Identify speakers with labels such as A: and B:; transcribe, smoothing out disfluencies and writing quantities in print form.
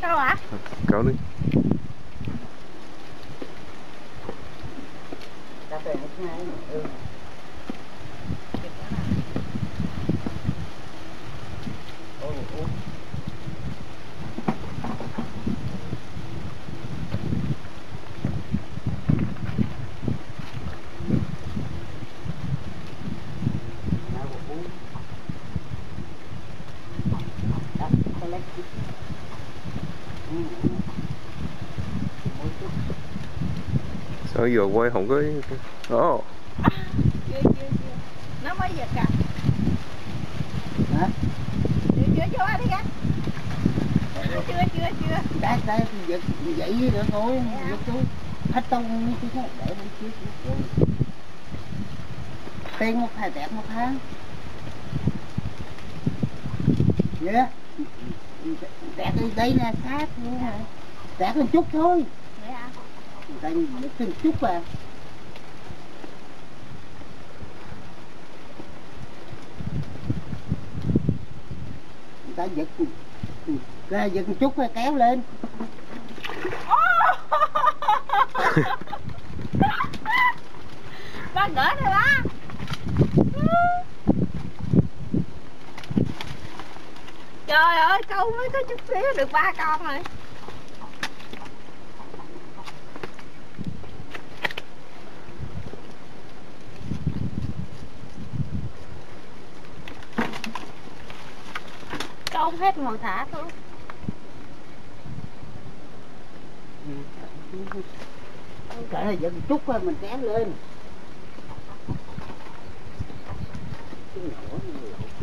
A: Câu hả?
B: Cậu đi.
C: Cà phê hết ngay. Ừ. Ồ.
B: Sao giờ quay không có đó.
A: Chưa. Nó mới giật à.
C: Hả?
A: Chưa vô đi kìa. Chưa.
C: Đây giật vậy được thôi, giật chú. Hết tông chú để bên trước rồi. Tiền một hai tẹt một tháng. Dạ. Tẹt đây nè, sát luôn rồi. Tẹt một chút thôi.
A: Vậy hả?
C: Đây một chút à. Người ta giật ra giật một chút rồi kéo lên.
A: Ba gỡ đây ba. Trời ơi, câu mới có chút xíu được 3 con rồi. Câu hết ngồi thả thôi.
C: Cả là giật một chút thôi mình kéo lên. Cái nhỏ này ok.